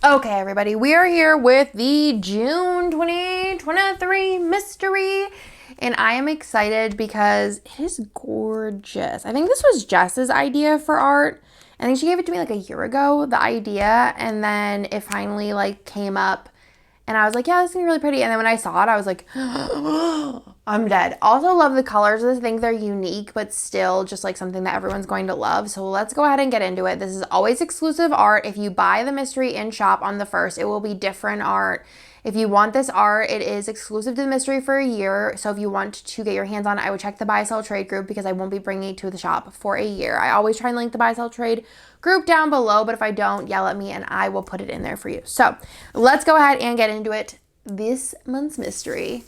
Okay, everybody, we are here with the June 2023 mystery, and I am excited because it is gorgeous. I think this was Jess's idea for art. I think she gave it to me like a year ago, the idea, and then it finally like came up, and I was like, yeah, this is gonna be really pretty. And then when I saw it, I was like, I'm dead. Also love the colors. I think they're unique, but still just like something that everyone's going to love. So let's go ahead and get into it. This is always exclusive art. If you buy the mystery in shop on the first, it will be different art. If you want this art, it is exclusive to the mystery for a year. So if you want to get your hands on it, I would check the buy, sell, trade group because I won't be bringing it to the shop for a year. I always try and link the buy, sell, trade group down below, but if I don't, yell at me and I will put it in there for you. So let's go ahead and get into it. This month's mystery.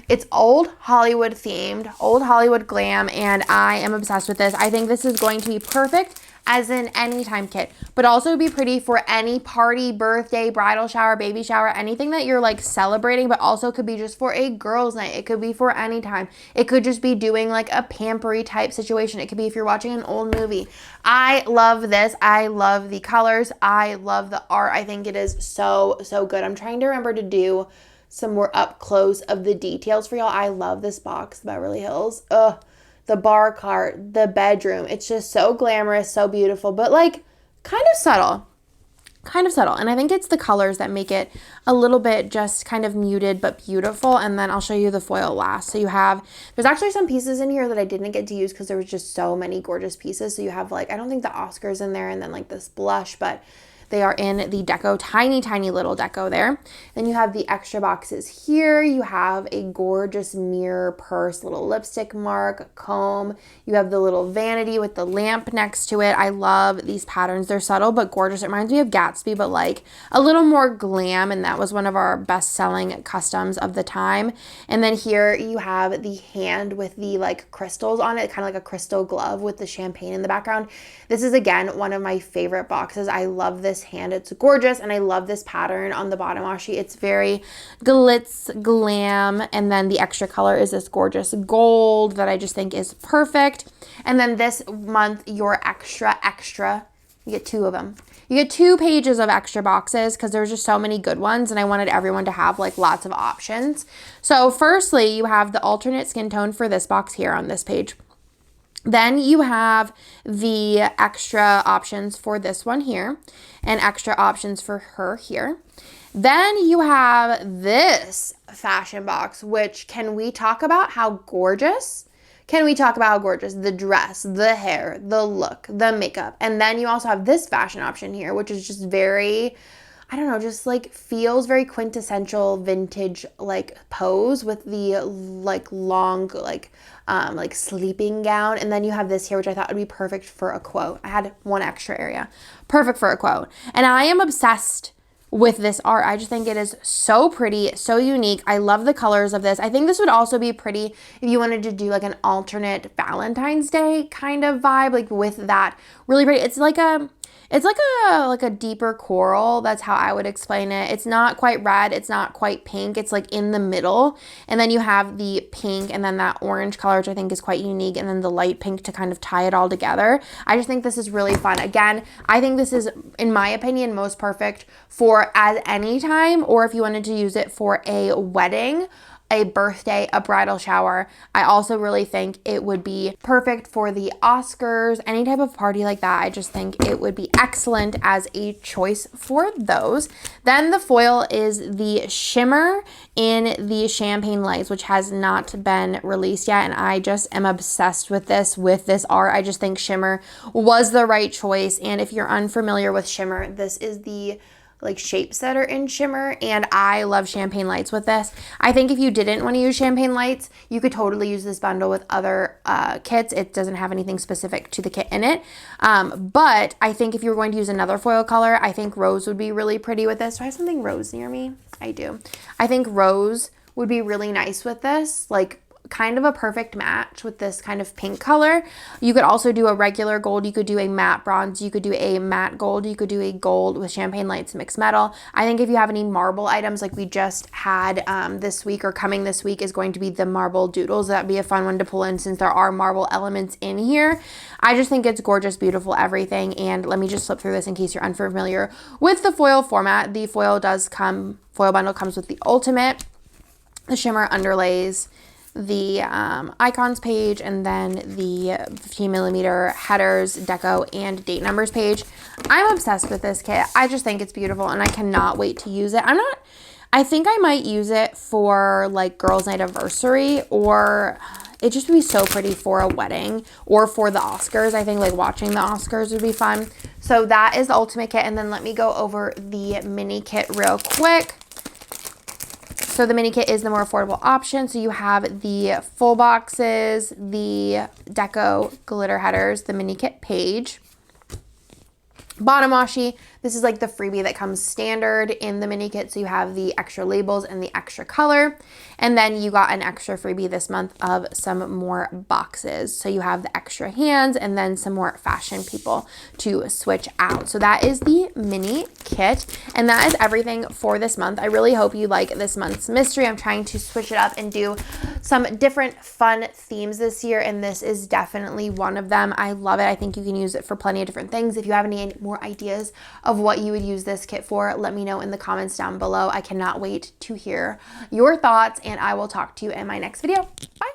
It's old Hollywood themed, old Hollywood glam, and I am obsessed with this. I think this is going to be perfect as an anytime kit, but also be pretty for any party, birthday, bridal shower, baby shower, anything that you're like celebrating, but also could be just for a girls' night. It could be for any time. It could just be doing like a pampery type situation. It could be if you're watching an old movie. I love this. I love the colors. I love the art. I think it is so, so good. I'm trying to remember to do some more up close of the details for y'all. I love this box, Beverly Hills. Ugh. The bar cart, the bedroom. It's just so glamorous, so beautiful, but like kind of subtle. Kind of subtle. And I think it's the colors that make it a little bit just kind of muted but beautiful. And then I'll show you the foil last. So you have, there's actually some pieces in here that I didn't get to use because there was just so many gorgeous pieces. So you have like, I don't think the Oscar's in there and then like this blush, but they are in the deco, tiny, tiny little deco there. Then you have the extra boxes here. You have a gorgeous mirror, purse, little lipstick mark, comb. You have the little vanity with the lamp next to it. I love these patterns. They're subtle but gorgeous. It reminds me of Gatsby, but like a little more glam, and that was one of our best-selling customs of the time. And then here you have the hand with the like crystals on it, kind of like a crystal glove with the champagne in the background. This is, again, one of my favorite boxes. I love this hand. It's gorgeous, and I love this pattern on the bottom washi. It's very glitz glam, and then the extra color is this gorgeous gold that I just think is perfect. And then this month, your extra, you get two of them. You get 2 pages of extra boxes because there's just so many good ones, and I wanted everyone to have like lots of options. So firstly, you have the alternate skin tone for this box here on this page. Then you have the extra options for this one here and extra options for her here. Then you have this fashion box, which can we talk about how gorgeous? Can we talk about how gorgeous? The dress, the hair, the look, the makeup. And then you also have this fashion option here, which is just very, I don't know, just like feels very quintessential vintage like pose with the like long like sleeping gown. And then you have this here, which I thought would be perfect for a quote. I had one extra area. Perfect for a quote. And I am obsessed with this art. I just think it is so pretty, so unique. I love the colors of this. I think this would also be pretty if you wanted to do like an alternate Valentine's Day kind of vibe, like with that really pretty. It's like a deeper coral. That's how I would explain it. It's not quite red. It's not quite pink. It's like in the middle. And then you have the pink and then that orange color, which I think is quite unique. And then the light pink to kind of tie it all together. I just think this is really fun. Again, I think this is, in my opinion, most perfect for as any time, or if you wanted to use it for a wedding, a birthday, a bridal shower. I also really think it would be perfect for the Oscars, any type of party like that. I just think it would be excellent as a choice for those. Then the foil is the shimmer in the Champagne Lights, which has not been released yet, and I just am obsessed with this art. I just think shimmer was the right choice, and if you're unfamiliar with shimmer, this is the like shapes that are in shimmer, and I love Champagne Lights with this. I think if you didn't want to use Champagne Lights, you could totally use this bundle with other kits. It doesn't have anything specific to the kit in it, but I think if you were going to use another foil color, I think rose would be really pretty with this. Do I have something rose near me? I do. I think rose would be really nice with this, like kind of a perfect match with this kind of pink color. You could also do a regular gold. You could do a matte bronze. You could do a matte gold. You could do a gold with Champagne Lights mixed metal. I think if you have any marble items like we just had this week or coming this week is going to be the marble doodles. That'd be a fun one to pull in since there are marble elements in here. I just think it's gorgeous, beautiful, everything. And let me just flip through this in case you're unfamiliar with the foil format. The foil bundle comes with the ultimate, the shimmer underlays, the icons page, and then the 15 millimeter headers, deco, and date numbers page. I'm obsessed with this kit. I just think it's beautiful and I cannot wait to use it. I think I might use it for like girls' night anniversary, or it just would be so pretty for a wedding or for the Oscars. I think like watching the Oscars would be fun. So that is the ultimate kit. And then let me go over the mini kit real quick. So the mini kit is the more affordable option. So you have the full boxes, the deco glitter headers, the mini kit page, bottom washi. This is like the freebie that comes standard in the mini kit. So you have the extra labels and the extra color. And then you got an extra freebie this month of some more boxes. So you have the extra hands and then some more fashion people to switch out. So that is the mini kit. And that is everything for this month. I really hope you like this month's mystery. I'm trying to switch it up and do some different fun themes this year. And this is definitely one of them. I love it. I think you can use it for plenty of different things. If you have any more ideas of what you would use this kit for, let me know in the comments down below. I cannot wait to hear your thoughts, and I will talk to you in my next video. Bye.